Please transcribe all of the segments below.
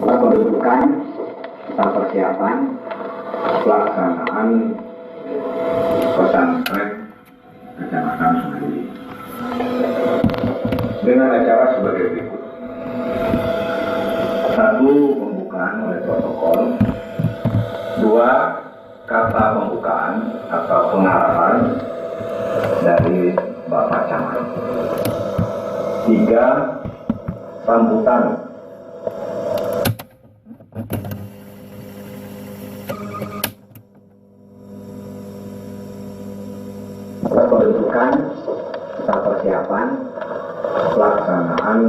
Pembentukan tentang persiapan pelaksanaan pesantren Kecamatan Sungai dengan acara sebagai berikut. 1. Pembukaan oleh protokol. 2. Kata pembukaan atau pengarahan dari Bapak Camat. 3. Sambutan pembentukan tentang persiapan pelaksanaan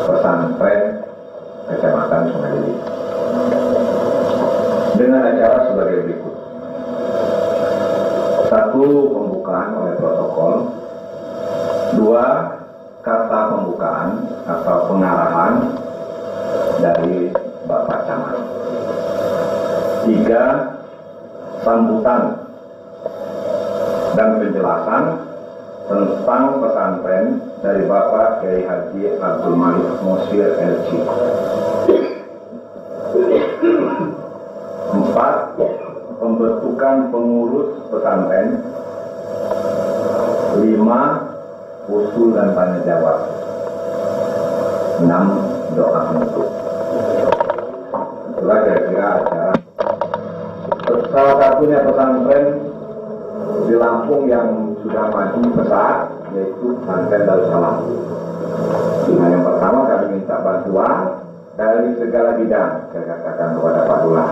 pesantren Kecamatan Sungai dengan acara sebagai berikut. 1. Pembukaan oleh protokol. 2. Kata pembukaan atau pengarahan dari Bapak Camat. 3. Sambutan dan penjelasan tentang pesantren dari Bapak Kiai Haji Abdul Malik Mosir LC. 4. Pembentukan pengurus pesantren. 5. Usul dan tanya jawab. 6. Doa penutup. Itulah kira-kira acara. Salah satunya pesantren di Lampung yang sudah maju pesat, yaitu pesantren Darussalam. Nah, yang pertama kami minta bantuan dari segala bidang. Saya katakan kepada Pak Lurah.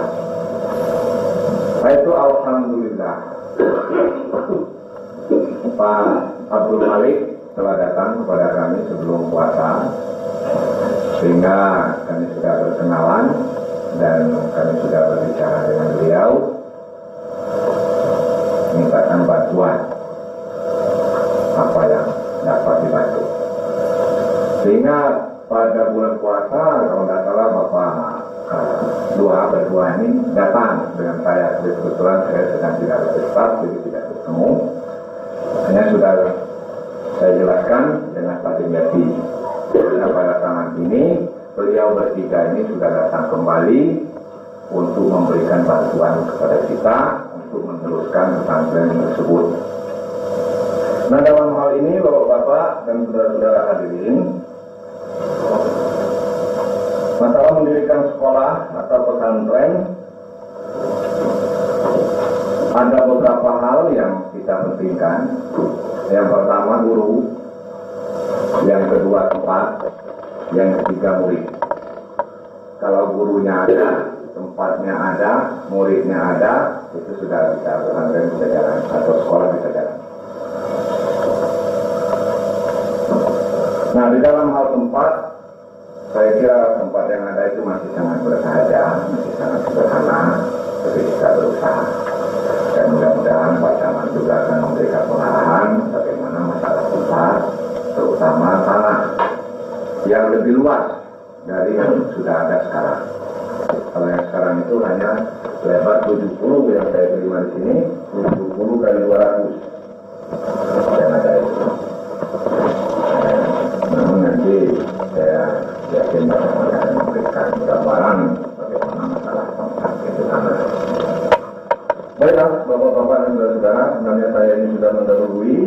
Itu alhamdulillah Pak Abdul Malik telah datang kepada kami sebelum puasa, sehingga kami sudah berkenalan dan kami sudah berbicara dengan beliau, mintakan bantuan apa yang dapat dibantu. Sehingga pada bulan puasa, kalau tidak salah Bapak berdua ini datang dengan saya. Kebetulan saya sedang tidak beristirahat, jadi tidak bertemu. Hanya sudah saya jelaskan dengan Pak Dimyati. Nah, pada saat ini beliau bertiga ini sudah datang kembali untuk memberikan bantuan kepada kita untuk meneruskan pesantren tersebut. Nah, dalam hal ini Bapak-bapak dan saudara-saudara hadirin, masalah mendirikan sekolah atau pesantren ada beberapa hal yang kita pentingkan. Yang pertama guru, yang kedua tempat, yang ketiga murid. Kalau gurunya ada, tempatnya ada, muridnya ada, itu sudah bisa pesantren bisa jalan atau sekolah bisa jalan. Nah, di dalam hal tempat, saya kira tempat yang ada itu masih sangat bersahaja, masih sangat sederhana, tapi kita berusaha. Dan mudah-mudahan Pak Camat juga akan memberikan pengarahan bagaimana masalah tempat, terutama tanah yang lebih luas dari yang sudah ada sekarang. Kalau yang sekarang itu hanya lebar 70 yang saya terima di sini, 70 kali 200 yang ada itu. Namun nanti saya yakin mereka akan memberikan gambaran bagaimana masalah tempat itu tanah. Baiklah, Bapak-bapak dan saudara-saudara, sebenarnya saya ini sudah mendahului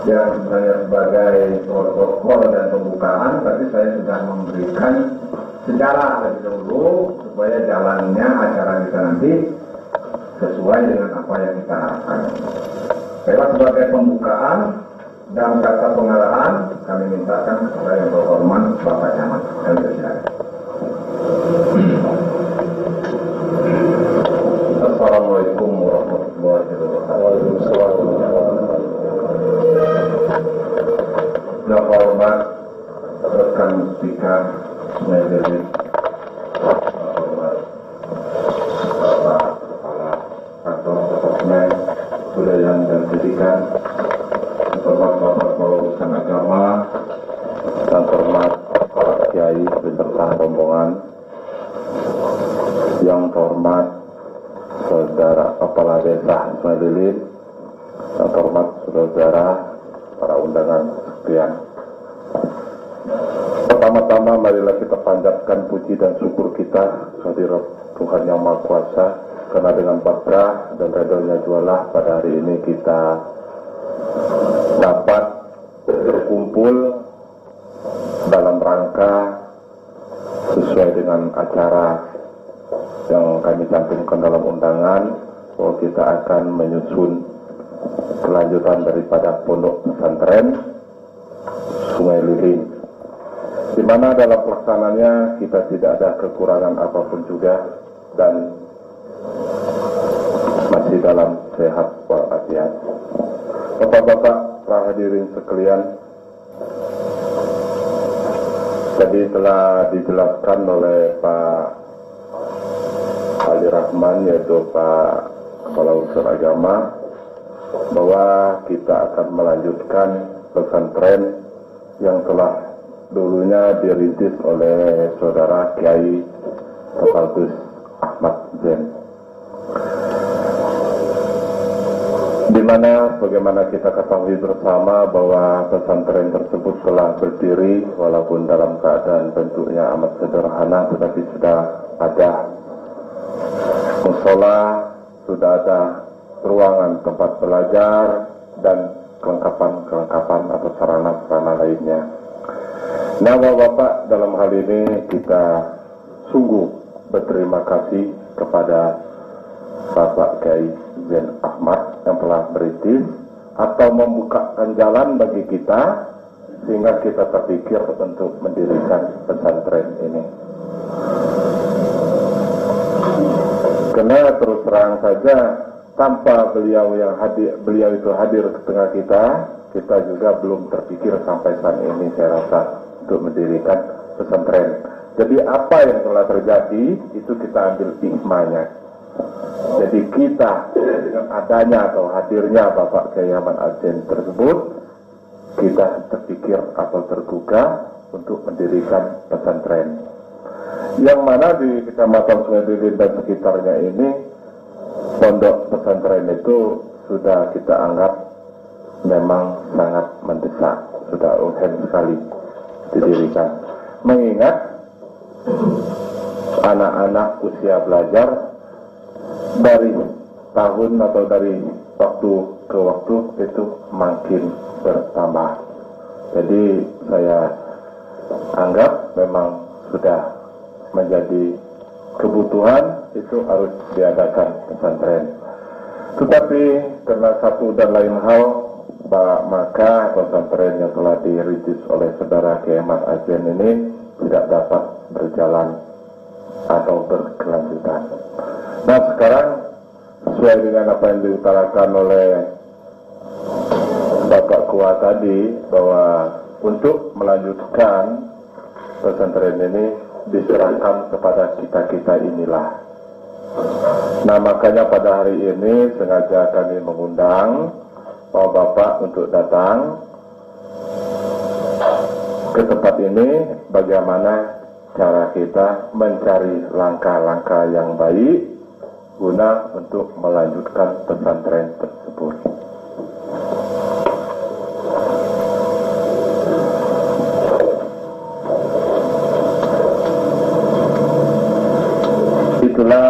yang sebenarnya sebagai protokol dan pembukaan, tapi saya sudah memberikan sejarah lebih dahulu supaya jalannya acara kita nanti sesuai dengan apa yang kita harapkan. Baiklah, sebagai pembukaan dan kata pengarahan kami mintakan kepada yang terhormat Bapak Camat. Kami persilakan. Assalamualaikum warahmatullahi wabarakatuh. Yang hormat rekan speaker Sungai Lilit, hormat Bapak Kepala Kantor Departemen Kebudayaan dan Pendidikan, hormat Bapak Urusan Agama, dan hormat Pak Kiai Bintang Rombongan, yang hormat Saudara Kepala Desa Sungai Lilit, yang hormat saudara para undangan sekalian. Pertama-tama marilah kita panjatkan puji dan syukur kita kehadirat Tuhan Yang Maha Kuasa, karena dengan berkah dan redanya jualah pada hari ini kita dapat berkumpul dalam rangka sesuai dengan acara yang kami cantumkan dalam undangan, bahwa kita akan menyusun kelanjutan daripada pondok pesantren Sungai Lilin, di mana dalam pelaksanaannya kita tidak ada kekurangan apapun juga dan masih dalam sehat walafiat. Bapak-bapak hadirin sekalian, tadi telah dijelaskan oleh Pak Ali Rahman, yaitu Pak Kepala Urusan Agama, bahwa kita akan melanjutkan pesantren yang telah dulunya dirintis oleh Saudara Kiai Tafaldus Ahmad Zain, di mana bagaimana kita ketahui bersama bahwa pesantren tersebut telah berdiri walaupun dalam keadaan bentuknya amat sederhana, tetapi sudah ada musola, sudah ada ruangan tempat belajar dan kelengkapan atau sarana-sarana lainnya. Nah, Bapak, dalam hal ini kita sungguh berterima kasih kepada Bapak Kiai Zain Ahmad yang telah berintis atau membukakan jalan bagi kita sehingga kita terpikir untuk mendirikan pesantren ini. Karena terus terang saja, tanpa beliau itu hadir ke tengah kita juga belum terpikir sampai saat ini, saya rasa, untuk mendirikan pesantren. Jadi apa yang telah terjadi itu kita ambil hikmahnya. Jadi kita dengan adanya atau hadirnya Bapak Kiai Ahmad Zain tersebut, kita terpikir atau tergugah untuk mendirikan pesantren, yang mana di Kecamatan Sungai Lilin dan sekitarnya ini pondok pesantren itu sudah kita anggap memang sangat mendesak, sudah urgen sekali didirikan, mengingat anak-anak usia belajar dari tahun atau dari waktu ke waktu itu makin bertambah. Jadi saya anggap memang sudah menjadi kebutuhan itu harus diadakan pesantren. Tetapi karena satu dan lain hal, maka pesantren yang telah dirintis oleh Saudara Kiai Ahmad Zain ini tidak dapat berjalan atau berkelanjutan. Nah, sekarang sesuai dengan apa yang diutarakan oleh Bapak Kua tadi, bahwa untuk melanjutkan pesantren ini diserahkan kepada kita-kita inilah. Nah, makanya pada hari ini sengaja kami mengundang Bapak untuk datang ke tempat ini, bagaimana cara kita mencari langkah-langkah yang baik guna untuk melanjutkan pesantren tersebut. Itulah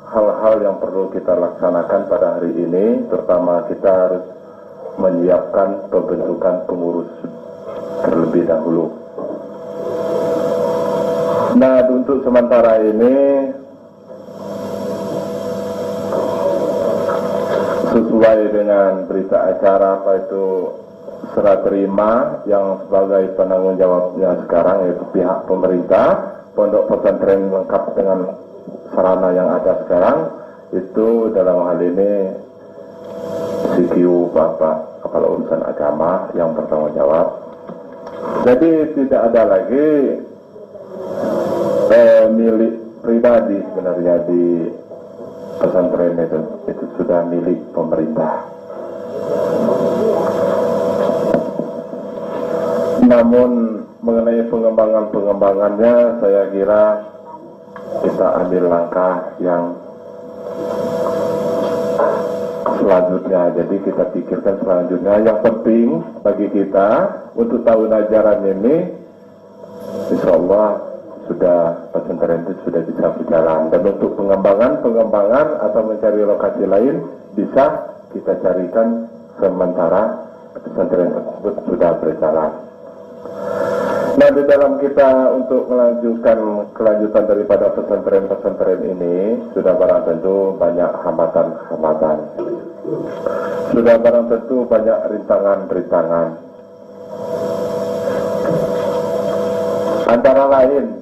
hal-hal yang perlu kita laksanakan pada hari ini. Pertama, kita harus menyiapkan pembentukan pengurus terlebih dahulu. Nah, untuk sementara ini sesuai dengan berita acara apa itu serah terima yang sebagai penanggung jawabnya sekarang, yaitu pihak pemerintah, pondok pesantren lengkap dengan sarana yang ada sekarang, itu dalam hal ini CQ Bapak Kepala Urusan Agama yang bertanggung jawab. Jadi tidak ada lagi milik pribadi sebenarnya di pesantren itu sudah milik pemerintah. Namun mengenai pengembangannya, saya kira kita ambil langkah yang selanjutnya. Jadi kita pikirkan selanjutnya. Yang penting bagi kita untuk tahun ajaran ini insya Allah pesantren itu sudah bisa berjalan. Dan untuk pengembangan atau mencari lokasi lain bisa kita carikan sementara pesantren tersebut sudah berjalan. Nah, di dalam kita untuk melanjutkan kelanjutan daripada pesantren ini sudah barang tentu banyak hambatan-hambatan, sudah barang tentu banyak rintangan-rintangan. Antara lain,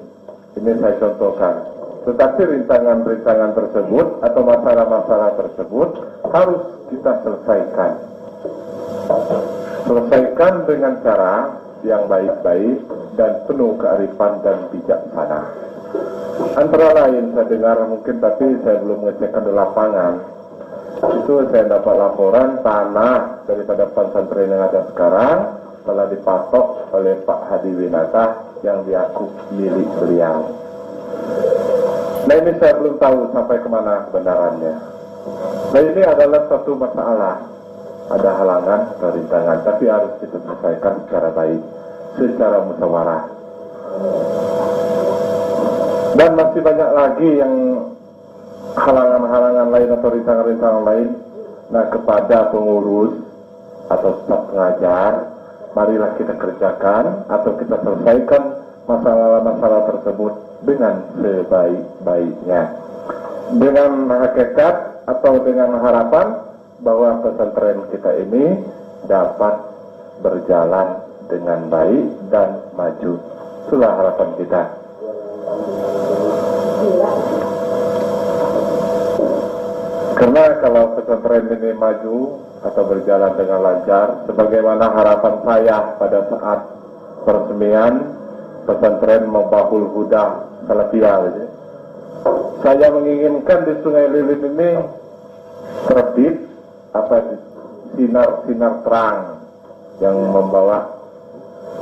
ini saya contohkan, tetapi rintangan-rintangan tersebut atau masalah-masalah tersebut harus kita selesaikan dengan cara yang baik-baik dan penuh kearifan dan bijaksana. Antara lain saya dengar mungkin, tapi saya belum mengecekkan di lapangan, itu saya dapat laporan tanah daripada pesantren yang ada sekarang telah dipatok oleh Pak Hadi Winata yang diaku milik beliau. Nah, ini saya belum tahu sampai kemana kebenarannya. Nah, ini adalah satu masalah. Ada halangan atau rintangan, tapi harus kita selesaikan secara baik, secara musyawarah. Dan masih banyak lagi yang halangan-halangan lain atau rintangan-rintangan lain. Nah, kepada pengurus atau staf pengajar, marilah kita kerjakan atau kita selesaikan masalah-masalah tersebut dengan sebaik-baiknya, dengan hakikat atau dengan harapan bahwa pesantren kita ini dapat berjalan dengan baik dan maju. Itulah harapan kita. Karena kalau pesantren ini maju atau berjalan dengan lancar, sebagaimana harapan saya pada saat peresmian pesantren Mabahul Huda Salafiyah, saya menginginkan di Sungai Lilin ini terbit sinar terang yang membawa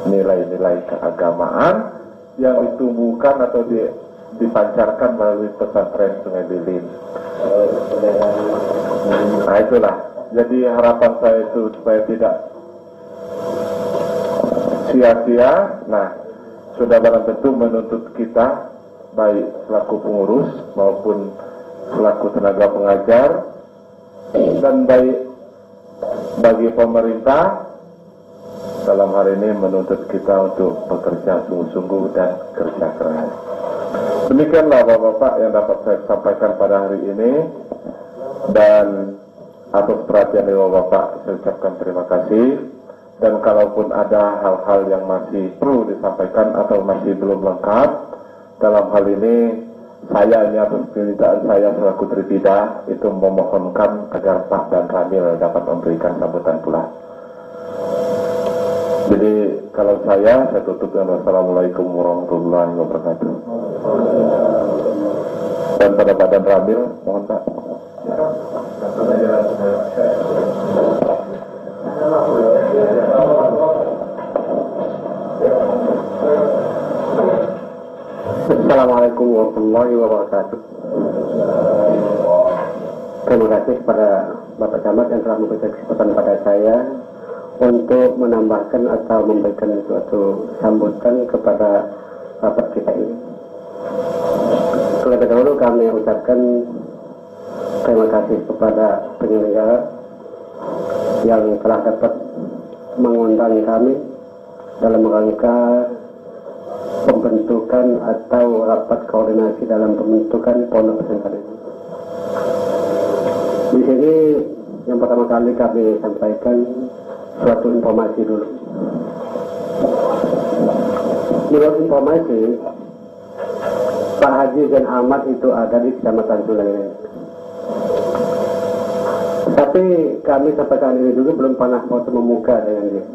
nilai-nilai keagamaan yang ditumbuhkan atau dipancarkan melalui pesantren Sungai Lilin. Nah, itulah. Jadi harapan saya itu supaya tidak sia-sia. Nah, sudah barang tentu menuntut kita, baik selaku pengurus maupun selaku tenaga pengajar, dan baik bagi pemerintah dalam hari ini menuntut kita untuk bekerja sungguh-sungguh dan kerja keras. Demikianlah Bapak-Bapak yang dapat saya sampaikan pada hari ini, dan atas perhatian Bapak saya ucapkan terima kasih. Dan kalaupun ada hal-hal yang masih perlu disampaikan atau masih belum lengkap dalam hal ini, saya ini atas permintaan saya selaku Tripida itu memohonkan agar Pak dan Ramil dapat memberikan sambutan pula. Jadi kalau saya tutup dengan wassalamualaikum warahmatullahi wabarakatuh. Dan pada Pak dan Ramil, mohon Pak. Assalamualaikum warahmatullahi wabarakatuh. Terima kasih kepada Bapak Camat yang telah memberikan kesempatan pada saya untuk menambahkan atau memberikan suatu sambutan kepada rapat kita ini. Terlebih dahulu kami ucapkan terima kasih kepada penyelenggara yang telah dapat mengundang kami dalam rangka pembentukan atau rapat koordinasi dalam pembentukan pondok pesantren ini. Di sini yang pertama kali kami sampaikan suatu informasi dulu. Menurut informasi, Pak Haji Zain Ahmad itu ada di Kecamatan Sungai Lilin. Tapi kami sampai kali ini juga belum pernah bertemu muka dengan dia.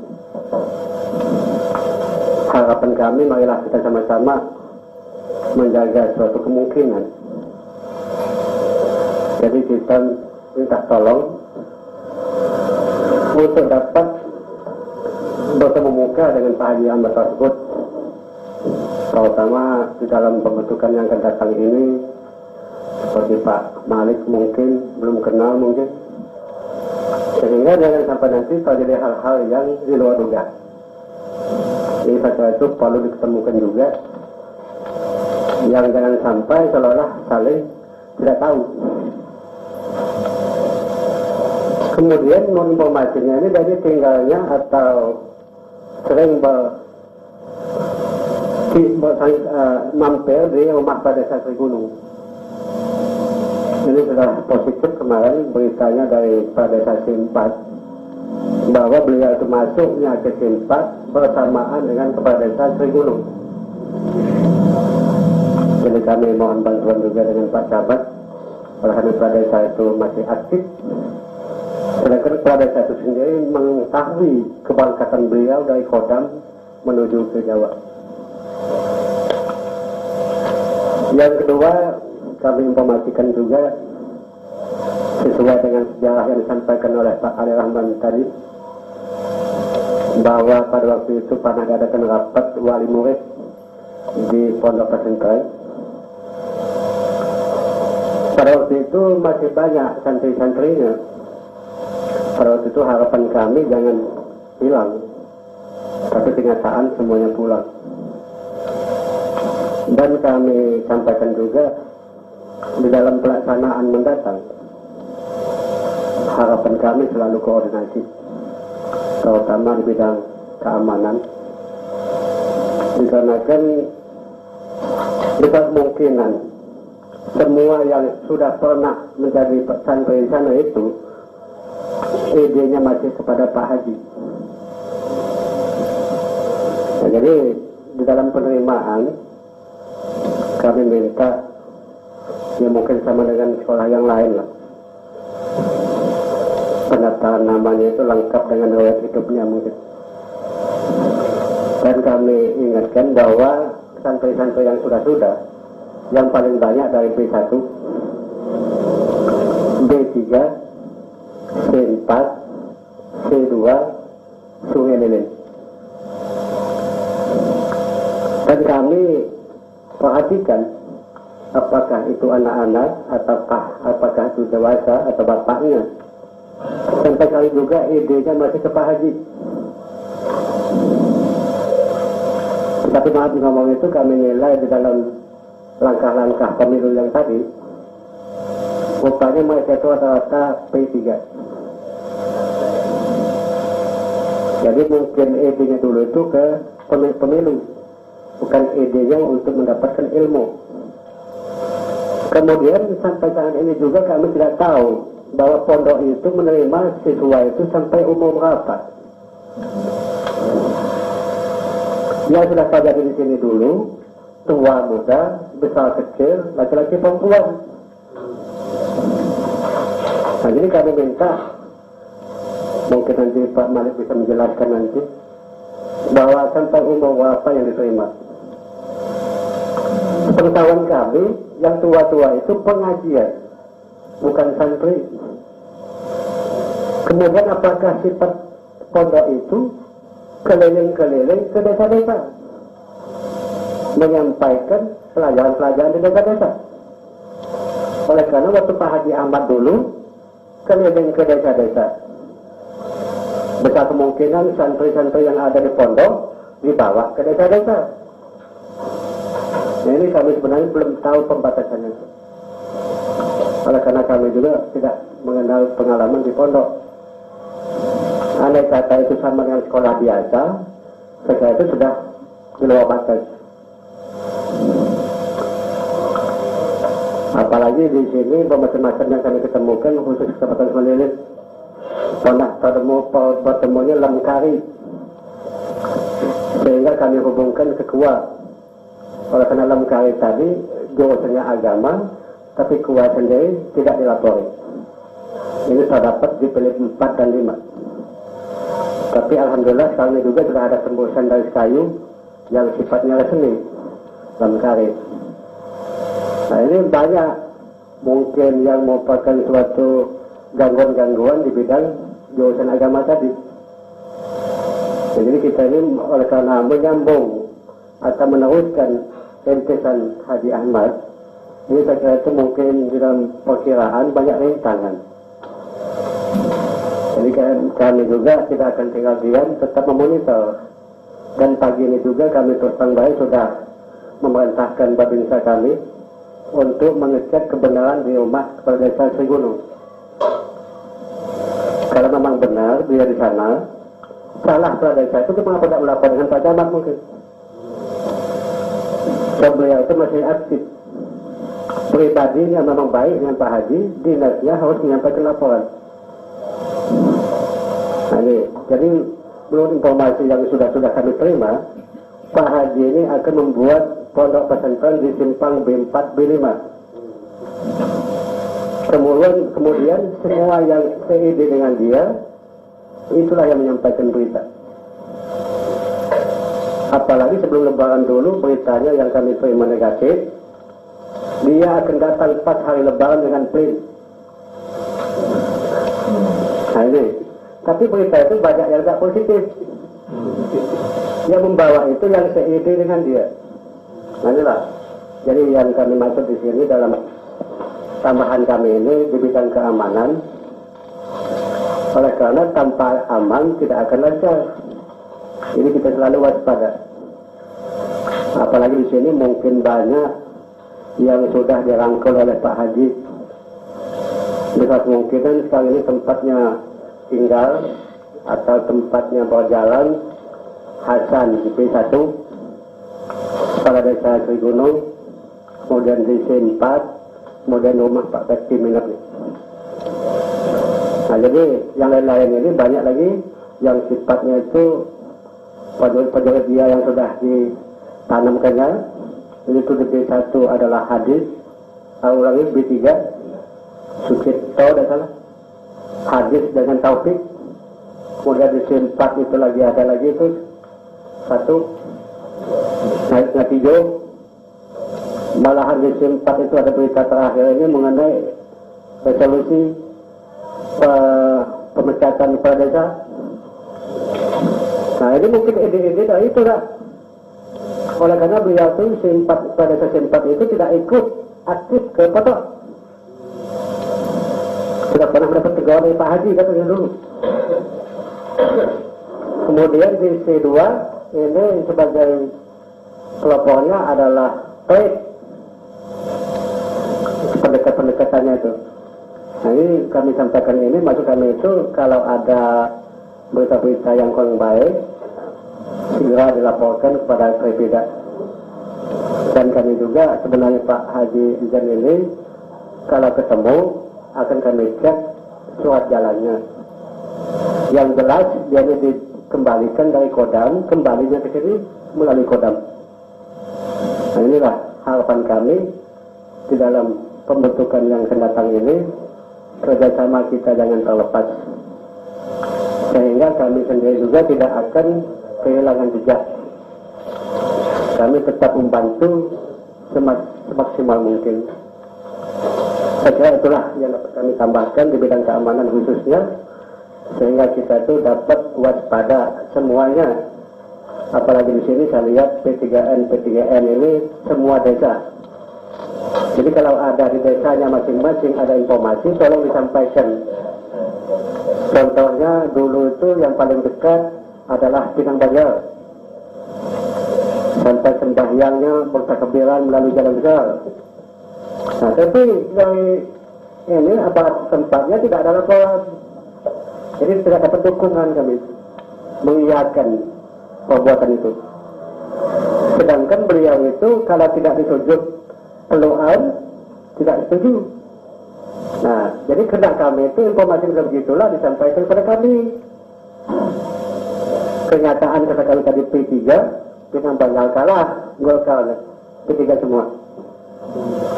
Harapan kami, marilah kita sama-sama menjaga suatu kemungkinan. Jadi kita minta tolong untuk dapat bertemu muka dengan Pak Haji Ahmad tersebut, terutama di dalam pembentukan yang akan datang ini. Seperti Pak Malik mungkin belum kenal mungkin, sehingga jangan sampai nanti terjadi hal-hal yang di luar dugaan. Jadi saya itu perlu diketemukan juga, yang jangan sampai seolah-olah saling tidak tahu. Kemudian informasinya ini dari tinggalnya atau sering mampir di rumah pada Desa Gunung. Ini sudah positif kemarin beritanya dari Pak Desa Simpat bahwa beliau itu masuknya ke Simpat bersamaan dengan Kepala Desa Gunung. Jadi kami mohon bantuan juga dengan Pak Camat, oleh karena Kepala Desa itu masih aktif. Sedangkan Kepala Desa itu sendiri mengetahui keberangkatan beliau dari Kodam menuju ke Jawa. Yang kedua, kami informasikan juga sesuai dengan sejarah yang disampaikan oleh Pak Ali Rahman tadi, bahwa pada waktu itu pernah diadakan rapat wali murid di Pondok Pesantren. Pada waktu itu masih banyak santri-santrinya. Pada waktu itu harapan kami jangan hilang, tapi kenyataan semuanya pulang. Dan kami sampaikan juga di dalam pelaksanaan mendatang, harapan kami selalu koordinasi, terutama di bidang keamanan, dikarenakan besar kemungkinan semua yang sudah pernah menjadi santri di sana itu idenya masih kepada Pak Haji. Nah, jadi di dalam penerimaan kami minta, ya mungkin sama dengan sekolah yang lain lah, pendaftaran namanya itu lengkap dengan riwayat hidupnya mungkin. Dan kami ingatkan bahwa santri-santri yang sudah yang paling banyak dari B1, B3, C4, C2, Sungai Lilin. Dan kami perhatikan apakah itu anak-anak apakah itu dewasa atau bapaknya. Sampai kali juga idenya masih ke Pak Haji. Tapi maaf ngomong itu, kami nilai di dalam langkah-langkah pemilu yang tadi, rupanya mereka itu rata-rata P3. Jadi mungkin idenya dulu itu ke pemilu, bukan idenya untuk mendapatkan ilmu. Kemudian sampai saat ini juga kami tidak tahu bahwa pondok itu menerima siswa itu sampai umur berapa. Yang sudah saja di sini dulu, tua muda, besar kecil, laki-laki perempuan. Nah, jadi kami minta, mungkin nanti Pak Malik bisa menjelaskan nanti, bahwa sampai umur berapa yang diterima. Pengetahuan kami, yang tua-tua itu pengajian, bukan santri. Kemudian apakah sifat pondok itu keliling-keliling ke desa-desa, menyampaikan pelajaran-pelajaran di desa-desa. Oleh karena waktu Pak Haji Ahmad dulu keliling ke desa-desa, besar kemungkinan santri-santri yang ada di pondok dibawa ke desa-desa. Nah, ini kami sebenarnya belum tahu pembatasannya. Oleh karena kami juga tidak mengenal pengalaman di pondok. Andai kata itu sama dengan sekolah biasa, saya itu sudah di luar batas. Apalagi di sini macam-macam yang kami ketemukan, khusus Kecamatan Semelilit, pernah pertemuannya Lemkari, sehingga kami hubungkan ke KUA. Oleh karena Lemkari tadi jurusannya agama, tapi KUA sendiri tidak dilapori. Ini terdapat di Pelip 4 dan 5. Tapi alhamdulillah kami juga sudah ada tembusan dari kayu yang sifatnya resmi, Lemkari. Nah, ini banyak mungkin yang merupakan suatu gangguan-gangguan di bidang jurusan agama tadi. Jadi kita ini oleh karena menyambung atau meneruskan rintisan Haji Ahmad, ini saya kira itu mungkin di dalam perkiraan banyak rintangan. Jadi kami juga tidak akan tinggal diam, tetap memonitor Dan pagi ini juga kami terus terang baik sudah memerintahkan babinsa kami untuk mengecek kebenaran di rumah kepala desa Sri Gunung. Kalau memang benar dia di sana, salah kepala desa itu mengapa tidak melapor dengan Pak Camat mungkin? Dan beliau itu masih aktif. Pribadinya memang baik dengan Pak Haji, dinasnya harus menyampaikan laporan. Nah, ini, jadi menurut informasi yang sudah kami terima, Pak Haji ini akan membuat pondok pesantren di simpang B4 B5. Kemudian semua yang CID dengan dia, itulah yang menyampaikan berita. Apalagi sebelum lebaran dulu beritanya yang kami terima negatif, dia akan datang pas hari lebaran dengan plane. Nah ini, tapi berita itu banyak yang tidak positif. Yang membawa itu yang CID dengan dia. Nah inilah, jadi yang kami maksud di sini dalam tambahan kami ini di bidang keamanan. Oleh karena tanpa aman tidak akan lancar. Ini kita selalu waspada. Apalagi di sini mungkin banyak yang sudah dirangkul oleh Pak Haji. Besar kemungkinan sekarang ini tempatnya tinggal atau tempatnya berjalan Hasan di P1, kepala desa Sri Gunung, kemudian di C4, kemudian rumah Pak Bekti Minat. Nah jadi yang lain-lain ini banyak lagi yang sifatnya itu pejabat dia yang sudah ditanamkannya. Itu di B1 adalah Hadis, ulangi B3 Sucipto dan salah Hadis dengan Taufik. Kemudian di C4 itu lagi ada lagi itu satu Natijo. Malahan di C4 itu ada berita terakhir ini mengenai resolusi pemecatan kepala desa. Nah ini mungkin ide-ide dari itu lah. Oleh karena beliau itu pada C4 itu tidak ikut aktif ke pondok. Tidak pernah mendapat teguran dari Pak Haji katanya dulu. Kemudian di C2 ini sebagai pelopornya adalah baik pendekat-pendekatannya itu. Nah ini kami sampaikan ini, maksud kami itu kalau ada berita-berita yang kurang baik segera dilaporkan kepada Prepida. Dan kami juga sebenarnya Pak Haji Izan ini kalau ketemu akan kami cek surat jalannya. Yang jelas dia ini dikembalikan dari Kodam, kembalinya ke sini melalui Kodam. Nah inilah harapan kami di dalam pembentukan yang akan datang ini, kerjasama kita jangan terlepas, sehingga kami sendiri juga tidak akan kehilangan jejak. Kami tetap membantu semaksimal mungkin. Saya kira itulah yang dapat kami tambahkan di bidang keamanan khususnya, sehingga kita itu dapat waspada semuanya. Apalagi di sini saya lihat P3N ini semua desa. Jadi kalau ada di desanya masing-masing ada informasi, tolong disampaikan. Contohnya dulu itu yang paling dekat adalah Pinang Banjar. Sampai sembahyangnya bertakbiran melalui jalan besar. Nah, tapi dari ini aparat tempatnya tidak ada laporan. Jadi tidak dapat dukungan kami mengiyakan perbuatan itu. Sedangkan beliau itu kalau tidak disujud peluan tidak setuju. Nah, jadi kena kami itu informasi begitulah disampaikan kepada kami. Kenyataan kata kami tadi P3 dengan Banjar kalah, Golkar P3 semua.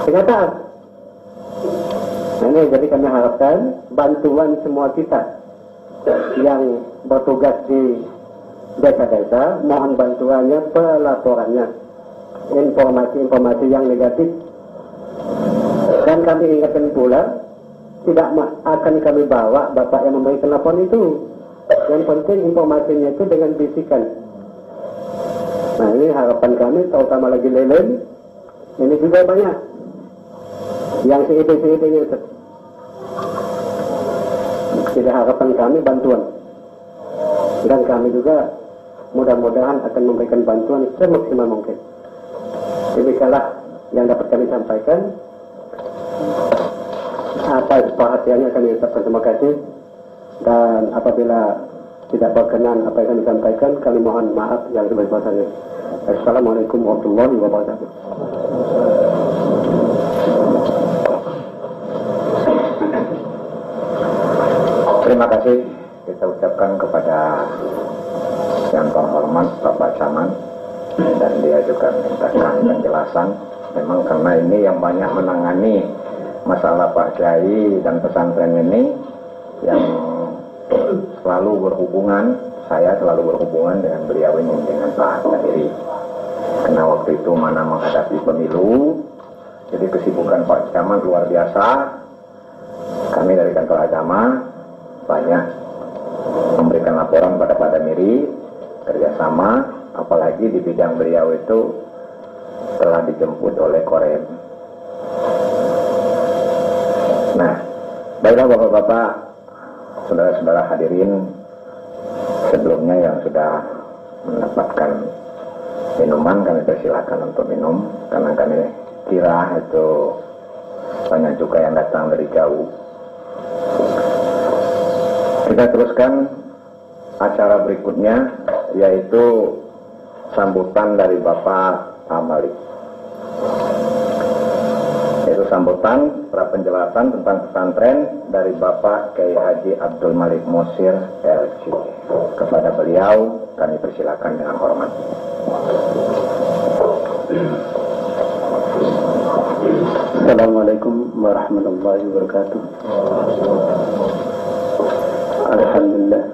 Kenyataan. Nah, ini jadi kami harapkan bantuan semua kita yang bertugas di desa-desa, mohon bantuannya, pelaporannya, informasi-informasi yang negatif. Dan kami ingatkan pula, tidak akan kami bawa Bapak yang memberikan laporan itu. Yang penting informasinya itu dengan bisikan. Nah ini harapan kami, terutama lagi Lelen, ini juga banyak yang CID-nya itu. Jadi harapan kami bantuan. Dan kami juga mudah-mudahan akan memberikan bantuan semaksimal mungkin. Demikianlah yang dapat kami sampaikan. Atas perhatiannya kami ucapkan terima kasih, dan apabila tidak berkenan apa yang kami sampaikan, kami mohon maaf yang sebesar-besarnya. Assalamualaikum warahmatullahi wabarakatuh. Terima kasih kita ucapkan kepada yang terhormat Bapak Camat, dan dia juga mintakan penjelasan. Memang karena ini yang banyak menangani masalah Pak Kiai dan pesantren ini, yang selalu berhubungan, saya selalu berhubungan dengan beliau ini, dengan Pak Tahiri. Karena waktu itu mana menghadapi pemilu, jadi kesibukan Pak Camat luar biasa. Kami dari kantor agama banyak memberikan laporan pada Pak Damiri, kerjasama, apalagi di bidang beliau itu telah dijemput oleh Korem. Nah, baiklah Bapak-Bapak, saudara-saudara hadirin, sebelumnya yang sudah mendapatkan minuman, kami persilakan untuk minum, karena kami kira itu banyak juga yang datang dari jauh. Kita teruskan acara berikutnya, yaitu sambutan dari Bapak Amalik. Yaitu sambutan penjelasan tentang pesantren dari Bapak Kiai Haji Abdul Malik Mosir LC. Kepada beliau kami persilakan dengan hormat. Assalamualaikum warahmatullahi wabarakatuh. Alhamdulillah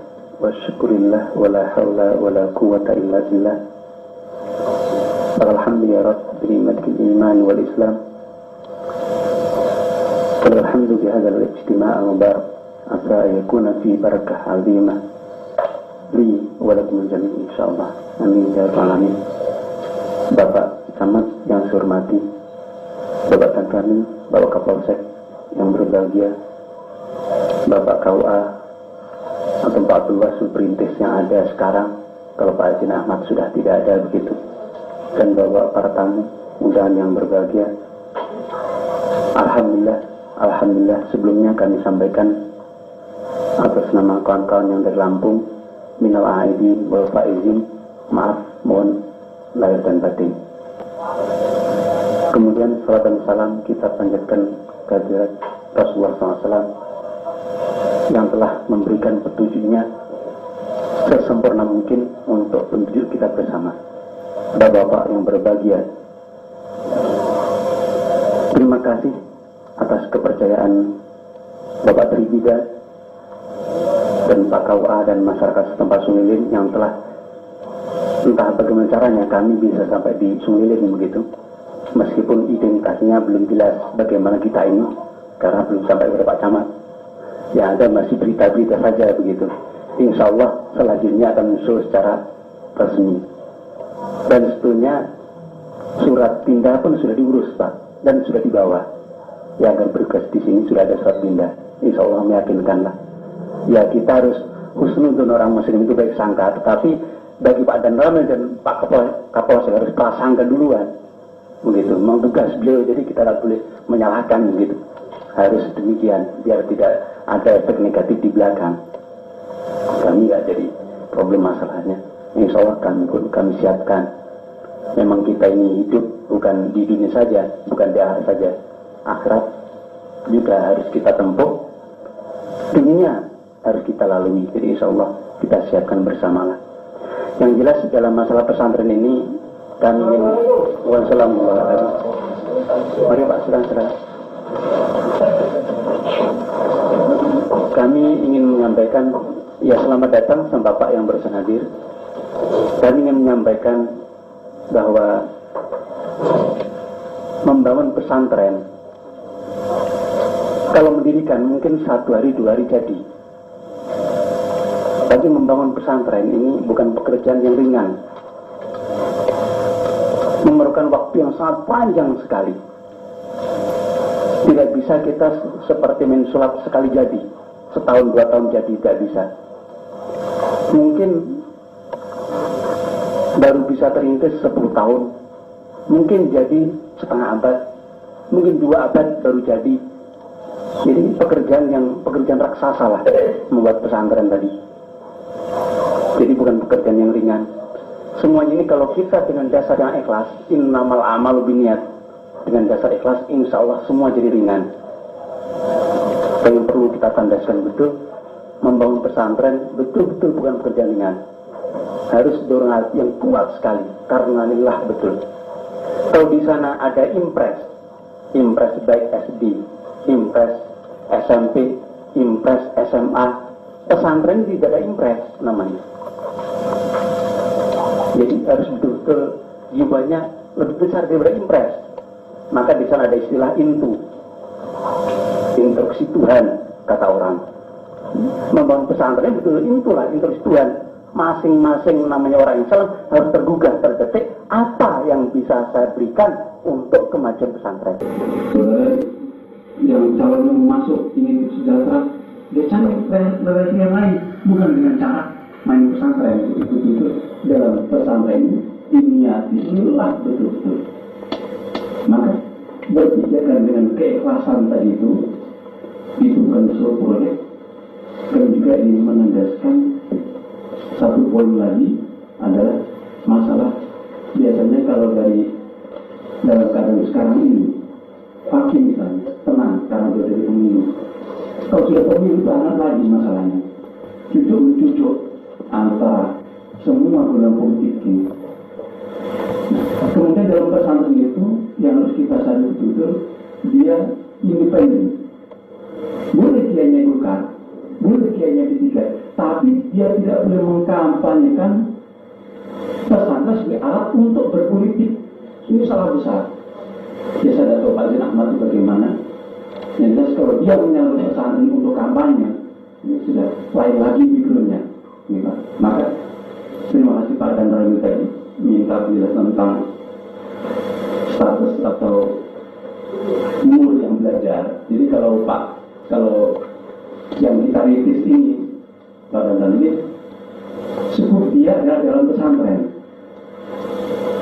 wa syukurillah wa la hawla wa la quwwata illa billah. Alhamdulillah rabbil ni'matil iman wal islam. Alhamdulillah bihadzal ijtima' al-mubarak. Asa yakuna fi barakah 'azimah li wa lakum jami'an insyaallah. Amin ya rabbal alamin. Bapak Camat yang saya hormati, Bapak Tantrani, Bapak Kapolsek yang berbahagia, Bapak KUA atau Pak Abdullah Superintis yang ada sekarang, kalau Pak Haji Ahmad sudah tidak ada begitu, dan Bapak para tamu undangan yang berbahagia. Alhamdulillah sebelumnya kami sampaikan atas nama kawan-kawan yang dari Lampung, minal aidin wal faizin, maaf, mohon lahir dan batin. Kemudian salat dan salam kita panjatkan kehadirat Rasulullah SAW yang telah memberikan petunjuknya sesempurna mungkin untuk petunjuk kita bersama. Bapak-bapak yang berbahagia, terima kasih atas kepercayaan Bapak Tribida dan Pak KUA dan masyarakat setempat Sungilin yang telah, entah bagaimana caranya kami bisa sampai di Sungilin begitu, meskipun identitasnya belum jelas bagaimana kita ini, karena belum sampai kepada Pak Camat. Ya, ada masih berita-berita saja begitu. Insya Allah selanjutnya akan muncul secara resmi. Dan sebetulnya surat pindah pun sudah diurus Pak, dan sudah dibawa. Yang akan bertugas di sini sudah ada surat pindah. Insya Allah meyakinkanlah. Ya, kita harus husnuzon orang muslim itu baik sangka, tetapi bagi Pak Danramil dan Pak Kapolsek harus prasangka duluan. Begitu, memang tugas beliau, jadi kita tidak boleh menyalahkan begitu. Harus demikian, biar tidak ada efek negatif di belakang. Kami nggak jadi problem masalahnya. Insya Allah kami siapkan. Memang kita ini hidup bukan di dunia saja, bukan di akhirat saja. Akhirat juga harus kita tempuh. Dunia harus kita lalui. Jadi insya Allah kita siapkan bersama. Yang jelas dalam masalah pesantren ini kami ingin wassalamualaikum. Mari Pak, silakan. Kami ingin menyampaikan, ya selamat datang sama Bapak yang barusan hadir. Kami ingin menyampaikan bahwa membangun pesantren, kalau mendirikan mungkin 1 hari 2 hari jadi. Tapi membangun pesantren ini bukan pekerjaan yang ringan, memerlukan waktu yang sangat panjang sekali. Tidak bisa kita seperti main sulap sekali jadi, setahun 2 tahun jadi, tidak bisa. Mungkin baru bisa terintis 10 tahun, mungkin jadi setengah abad, mungkin 2 abad baru jadi. Jadi pekerjaan raksasa lah membuat pesantren tadi. Jadi bukan pekerjaan yang ringan. Semuanya ini kalau kita dengan dasar yang ikhlas, innamal a'malu binniyat, dengan dasar ikhlas, insya Allah semua jadi ringan. Yang perlu kita tandaskan betul, membangun pesantren betul-betul bukan pekerjaan ringan. Harus dorongan yang kuat sekali, karena lillah betul. Kalau di sana ada impres baik SD, impres SMP, impres SMA, pesantren tidak ada impres namanya. Jadi harus betul-betul jiwanya lebih besar daripada impres. Maka di sana ada istilah instruksi Tuhan, kata orang. Membangun pesantren betul intulah instruksi Tuhan. Masing-masing namanya orang Islam harus tergugah, terdetik apa yang bisa saya berikan untuk kemajuan pesantren. Yang calon masuk ingin sejahtera, dia cari relasi yang lain, bukan dengan cara main pesantren. Itu dalam pesantren ini inilah betul-betul. Maka berpikirkan dengan keikhlasan tadi itu bukan suatu proyek, dan juga ini menandaskan satu poin lagi adalah masalah biasanya kalau dalam keadaan sekarang ini hakim misalnya tenang karena dia dari pemilu. Kalau sudah pemilu banget lagi masalahnya cucuk antara semua golongan politik ini. Kemudian dalam pesantren itu yang harus kita sadari betul, dia independen. Boleh kiainya Golkar, boleh kiainya P3, tapi dia tidak boleh mengkampanyekan pesantren sebagai alat untuk berpolitik. Ini salah besar. Ya saya tidak tahu Pak Zain Ahmad itu bagaimana. Yang jelas kalau dia menyalurkan pesantren untuk kampanye, ini sudah lain lagi backgroundnya. Maka terima kasih Pak dan Rami tadi minta penjelasan tentang status atau umur yang belajar. Jadi kalau yang kita ritis ini Pak dan ini cukup dia adalah dalam pesantren.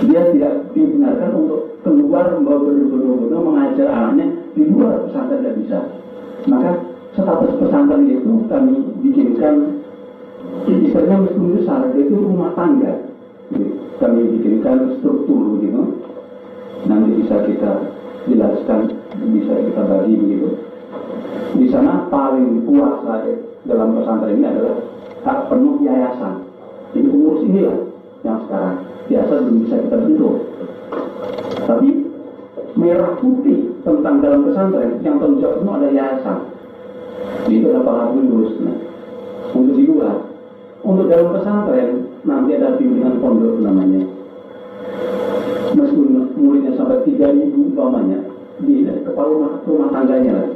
Dia tidak dibenarkan untuk keluar membawa berdua mengajar anaknya di luar pesantren, tidak bisa. Maka status pesantren itu kami bikinkan istilahnya meskipun besar, itu rumah tangga. Jadi, kami bikinkan struktur begitu. Nanti bisa kita jelaskan, bisa kita bagi begitu. Di sana paling kuasa dalam pesantren ini adalah hak penuh yayasan. Jadi pengurus inilah yang sekarang biasa belum bisa kita bentuk. Tapi merah putih tentang dalam pesantren yang tanggung jawab penuh ada yayasan. Itu adalah para pengurus. Nah, untuk di luar, untuk dalam pesantren nanti ada pimpinan pondok namanya. Meskipun muridnya sampai 3.000 umpamanya, di kepala rumah tangganya lah.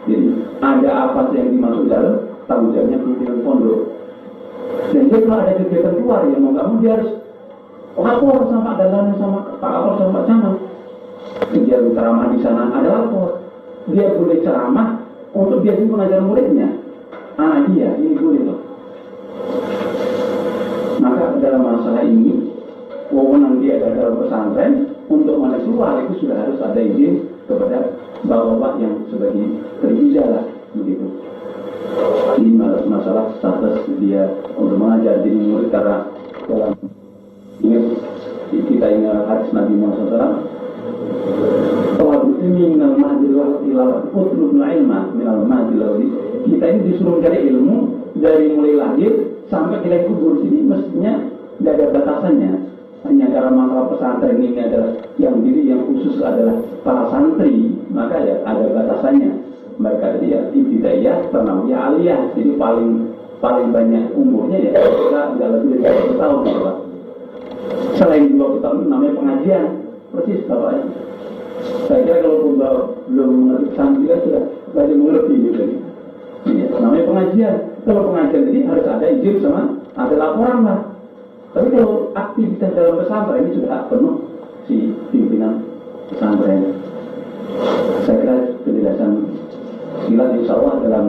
Jadi ada apa yang dimaksud dalam tanggung jawabnya pimpinan pondok. Dan dia kalau ada kegiatan keluar yang mau nggak mau dia harus lapor sama Pak Dandan sama Pak Kapol sama Pak Camat. Dia ceramah di sana ada lapor. Dia boleh ceramah untuk dia juga mengajar muridnya, anak dia ini boleh loh. Maka dalam masalah ini wewenang dia ada dalam pesantren untuk mana keluar itu sudah harus ada izin kepada bapak-bapak yang sebagai terijazah lah begitu. Ini masalah status dia untuk mengajar jadi murid karena dalam ingat kita ingat hadis Nabi Muhammad SAW. Kalau ini minal mahdil ilal utlubul ilma minal mahdil. Kita ini disuruh mencari ilmu dari mulai lahir sampai kita kubur. Sini mestinya tidak ada batasannya. Hanya karena masalah pesantren ini adalah yang diri yang khusus adalah para santri, maka ya ada batasannya. Mereka dia ibtidaiyah, tsanawiyah, aliyah. Jadi paling banyak umurnya ya nggak lebih dari 20 tahun Bapak. Selain 20 tahun namanya pengajian, persis Bapak. Saya kira kalau belum mengerti santri kan sudah banyak mengerti gitu. Ya, namanya pengajian. Kalau pengajian ini harus ada izin sama ada laporan lah. Tapi kalau aktivitas dalam pesantren ini sudah penuh si pimpinan pesantren. Saya kira penjelasan silat insya Allah dalam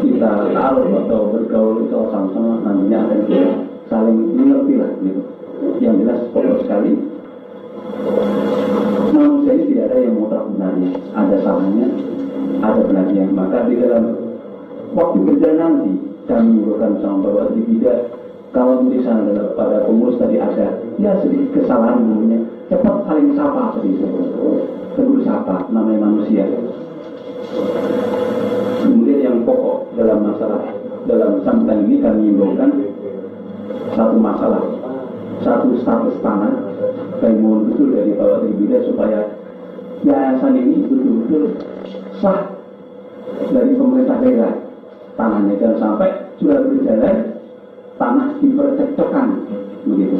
kita tahu atau bergaul itu sama-sama nantinya akan kita saling mengerti lah gitu. sekali manusia ini tidak ada yang mutlak benarnya, ada salahnya, ada benarnya. Maka di dalam waktu berjalan nanti kami bukan sama bahwa tidak kalau di sana pada pengurus tadi ada ya sedikit kesalahan namanya cepat saling sapa tadi itu tegur sapa namanya manusia. Kemudian yang pokok dalam masalah dalam sambutan ini kami himbaukan satu masalah, satu status tanah kami mohon betul dari Bapak Tribida supaya yayasan ini betul-betul sah dari pemerintah daerah tanahnya, jangan sampai sudah berjalan tanah dipercekcokan begitu.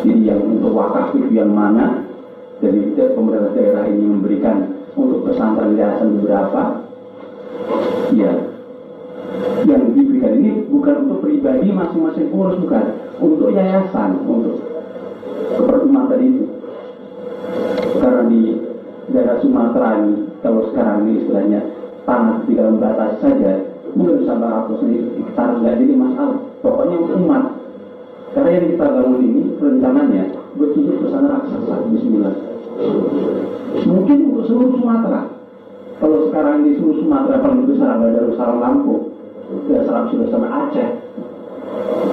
Jadi yang untuk wakaf itu yang mana, jadi pemerintah daerah ini memberikan untuk pesantren yayasan beberapa, ya yang diberikan ini bukan untuk pribadi masing-masing pengurus, bukan untuk yayasan, untuk keperluan tadi itu. Karena di daerah Sumatera ini kalau sekarang ini istilahnya tanah di dalam batas saja mungkin sampai ratus hektar nggak jadi masalah, pokoknya umat. Karena yang kita bangun ini rencananya bertujuh pesantren raksasa, bismillah. Mungkin untuk seluruh Sumatera. Kalau sekarang di seluruh Sumatera paling besar ada Darussalam Lampung, Darussalam sudah sampai Aceh.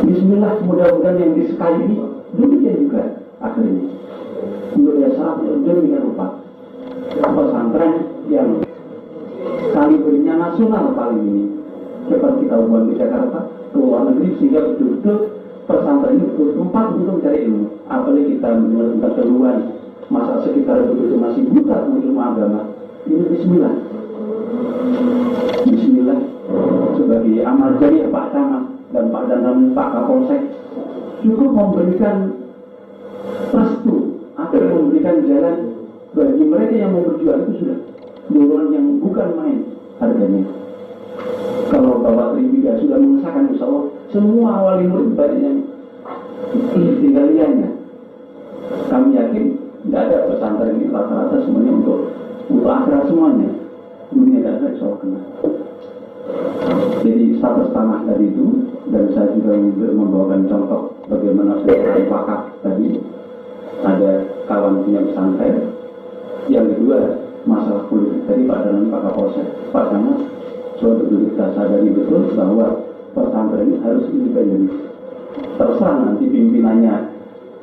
Bismillah, mudah-mudahan yang di sekali ini demikian juga akhirnya. Untuk Darussalam demikian rupa pesantren yang kalibernya nasional paling ini. Cepat kita hubungan ke Jakarta, ke luar negeri, sehingga betul-betul pesantren ini betul tempat untuk mencari ilmu. Apalagi kita mendengar tentang keluhan masa sekitar begitu masih buta ilmu agama. Ini bismillah. Bismillah sebagai amal jariah Pak Camat dan Pak Danam, Pak Kapolsek cukup memberikan restu atau memberikan jalan bagi mereka yang mau berjuang, itu sudah dorongan yang bukan main harganya. Kalau Bapak Tribida sudah mengesahkan, insya Allah semua wali murid banyak yang tinggal lihatnya. Kami yakin tidak ada pesantren ini rata-rata semuanya untuk akhirat semuanya, dunia dan akhirat insya Allah kena. Jadi status tanah tadi itu, dan saya juga membawakan contoh bagaimana pesantren wakaf tadi. Ada kawan punya pesantren. Yang kedua masalah politik tadi Pak Danam, Pak Kapolsek, Pak Camat, suatu kita sadari betul bahwa pesantren ini harus independen. Terserah nanti pimpinannya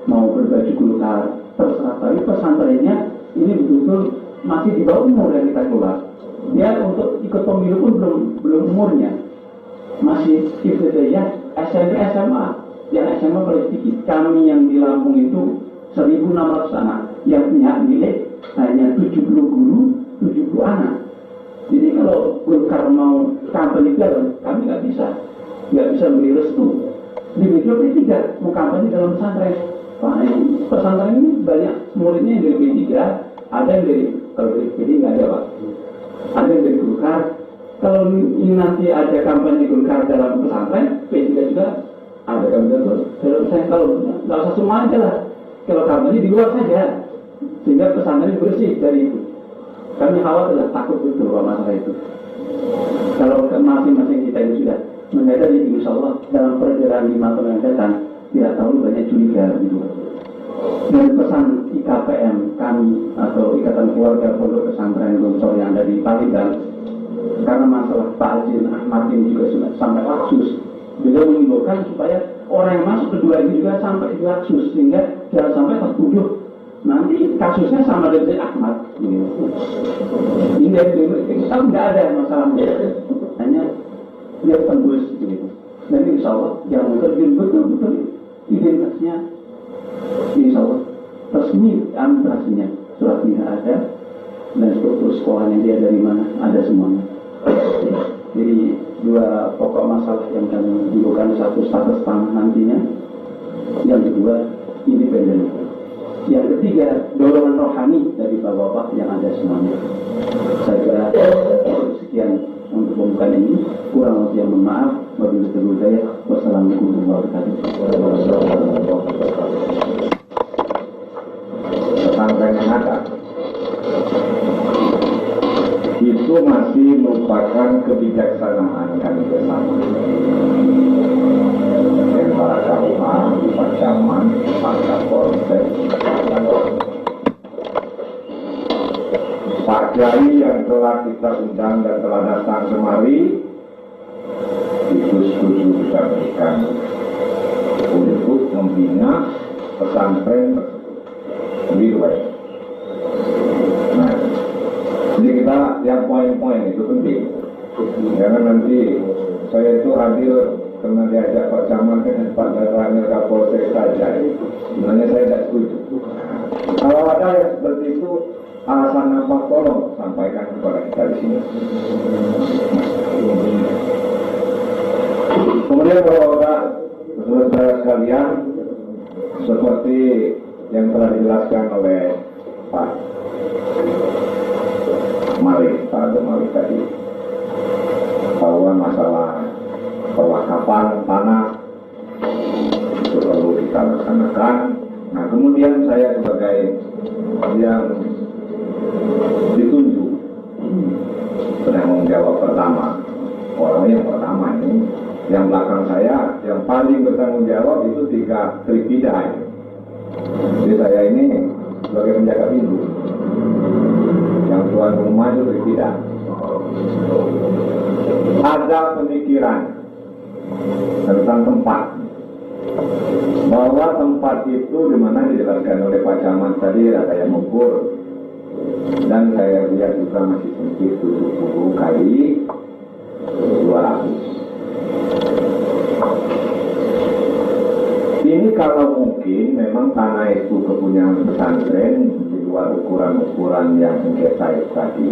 mau berbaju Golkar, terserah, tapi pesantrennya ini betul-betul masih di bawah umur yang kita keluar. Dia untuk ikut pemilu pun belum umurnya, masih ibtidayah SMP SMA. Yang SMA paling sedikit. Kami yang di Lampung itu 1.600 anak, yang punya milik hanya 70 guru, 70 anak. Jadi kalau Golkar mau kampanye dalam, kami nggak bisa beri restu. Di Metro P3 mau kampanye dalam pesantren. Pak, pesantren ini banyak muridnya yang dari P3, ada yang dari, kalau dari P3 nggak ada Pak. Ada yang dari Golkar. Kalau ini nanti ada kampanye Golkar dalam pesantren, P3 juga ada kampanye dalam pesantren. Kalau nggak usah semua aja lah. Kalau kampanye di luar saja, sehingga pesantren bersih dari itu. Kami khawatir takut betul masalah itu. Kalau masing-masing kita ini sudah menyadari, insya Allah dalam perjalanan 5 tahun yang datang tidak terlalu banyak curiga gitu. Dan pesan IKPM kami atau Ikatan Keluarga Pondok Pesantren Gontor yang ada di Palembang, karena masalah Pak Azin Ahmad ini juga sudah sampai laksus. Beliau mengimbaukan supaya orang yang masuk kedua ini juga sampai di laksus, sehingga jangan sampai tertuduh nanti kasusnya sama dengan Ahmad. Ini kita nggak ada masalahnya, hanya dia tembus gitu. Dan insya Allah yang terjun betul-betul identitasnya, insya Allah resmi administrasinya, suratnya ada, dan struktur sekolahnya dia dari mana ada semuanya. Jadi dua pokok masalah yang kami bukan satu status tanah nantinya, yang kedua independen, yang ketiga dorongan rohani dari bapak-bapak yang ada semuanya. Saya kira sekian untuk pembukaan ini, kurang lebih yang mohon maaf. Wassalamualaikum warahmatullahi wabarakatuh. Pesantren yang ada itu masih merupakan kebijaksanaan kami bersama. Para Kapolres, Pak Camat, Pak Kapolsek, kiai yang telah kita undang dan telah datang kemari itu setuju kita berikan untuk membina pesantren tersebut. Nah, jadi kita yang poin-poin itu penting. Jangan nanti saya itu hadir karena diajak Pak Camat dengan Pak Danramil Kapolsek saja. Sebenarnya saya tidak setuju. Kalau ada yang seperti itu, alasan apa, tolong sampaikan kepada kita di sini. Kemudian Bapak-Bapak, saudara sekalian, seperti yang telah dijelaskan oleh Pak Malik tadi, bahwa masalah perwakapan tanah itu perlu kita laksanakan. Nah, kemudian saya sebagai yang ditunjuk penanggung jawab pertama, orang yang pertama ini, yang belakang saya, yang paling bertanggung jawab itu 3 tripida. Jadi saya ini sebagai penjaga pintu, yang tuan rumah itu tripida. Ada pemikiran tentang tempat, bahwa tempat itu dimana dijelaskan oleh Pak Camat tadi ada yang mengukur, dan saya lihat juga masih sempit 70 kali 200. Ini kalau mungkin memang tanah itu kepunyaan pesantren di luar ukuran-ukuran yang sengketa tadi.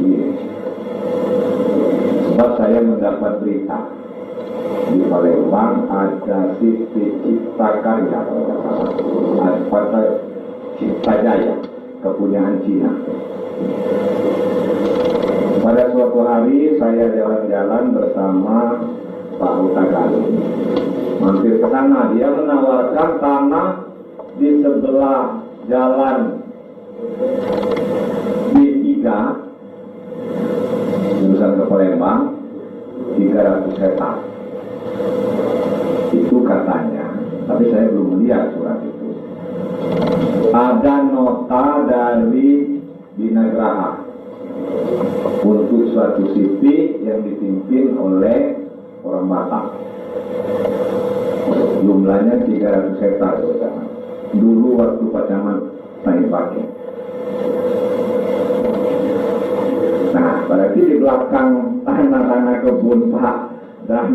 Sebab saya mendapat berita di Palembang ada Siti Cipta Karya, ada Cipta Jaya, kepunyaan Cina. Pada suatu hari saya jalan-jalan bersama Pak Utagali, mampir ke sana. Dia menawarkan tanah di sebelah jalan B3 jurusan ke Palembang 300 hektar. Itu katanya, tapi saya belum melihat surat itu. Ada nota dari Binagraha untuk suatu CV yang dipimpin oleh orang Batak. Jumlahnya 300 hektar. Dulu waktu Pak Camat saya pakai. Nah, berarti di belakang tanah-tanah kebun Pak dan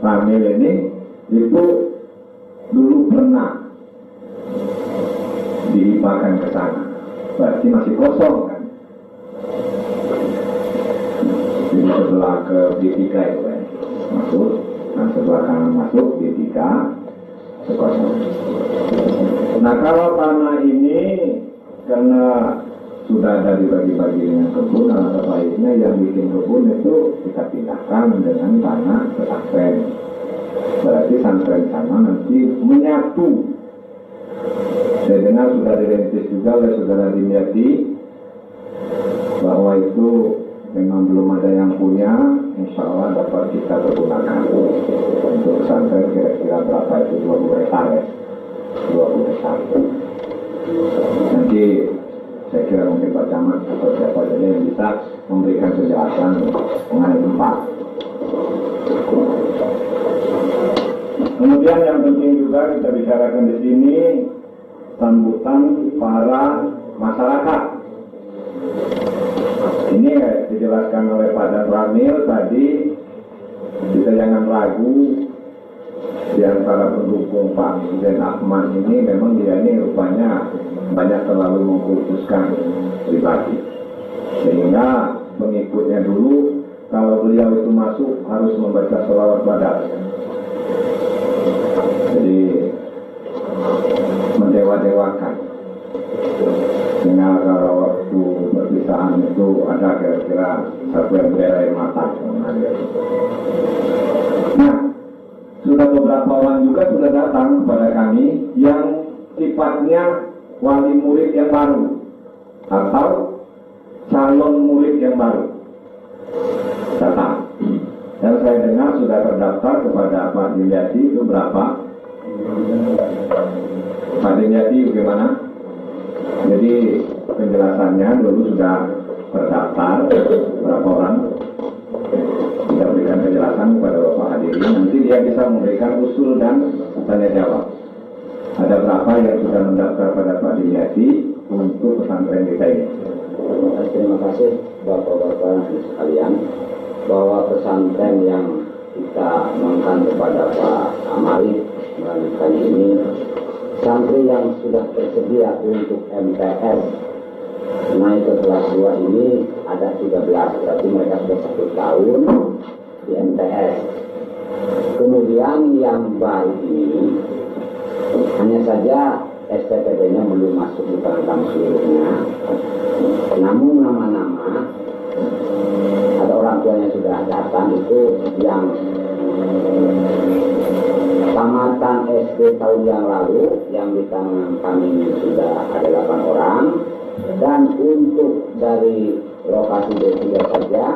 Ramil ini itu dulu pernah dilimpahkan ke sana. Berarti masih kosong kan? Jadi sebelah ke B3 itu kan masuk, nah sebelah kanan masuk B3 sekosong. Nah, kalau tanah ini karena sudah ada dibagi-bagi dengan kebun, alangkah baiknya yang bikin kebun itu kita pindahkan dengan tanah pesantren. Berarti pesantren sana nanti menyatu. Saya dengar sudah direntis juga oleh saudara Dimyati bahwa itu memang belum ada yang punya, insya Allah dapat kita pergunakan untuk pesantren. Kira-kira berapa itu, 20 hektar ya, 20 hektar. Nanti saya kira mungkin Pak Camat atau siapa saja yang bisa memberikan penjelasan mengenai tempat. Kemudian yang penting juga kita bicarakan di sini sambutan para masyarakat. Ini dijelaskan oleh Pak Danramil tadi, kita jangan ragu di antara pendukung Pak Zain Ahmad ini. Memang dia ini rupanya banyak terlalu mengkhususkan pribadi, sehingga pengikutnya dulu kalau beliau itu masuk harus membaca sholawat badat. Jadi mendewa-dewakan. Sehingga kalau waktu perpisahan itu ada kira-kira satu yang berai mata. Nah, sudah beberapa orang juga sudah datang kepada kami yang sifatnya wali murid yang baru atau calon murid yang baru datang. Yang saya dengar sudah terdaftar kepada Pak Dimyati itu berapa? Pak Dimyati bagaimana? Jadi penjelasannya dulu sudah terdaftar berapa orang, kita berikan penjelasan kepada Bapak hadirin, nanti dia bisa memberikan usul dan tanya jawab. Ada berapa yang sudah mendaftar pada Pak Dimyati untuk pesantren kita ini? Terima kasih Bapak-Bapak sekalian, bahwa pesantren yang kita mohonkan kepada Pak Amali melanjutkan ini, santri yang sudah tersedia untuk MTS naik ke kelas 2 ini ada 13, berarti mereka sudah 1 tahun di MTS. Kemudian yang baru ini hanya saja SPPD-nya belum masuk di perangkat seluruhnya, namun nama-nama ada orang tuanya sudah datang, itu yang tamatan SD tahun yang lalu yang di tangan kami sudah ada 8 orang, dan untuk dari lokasi D3 saja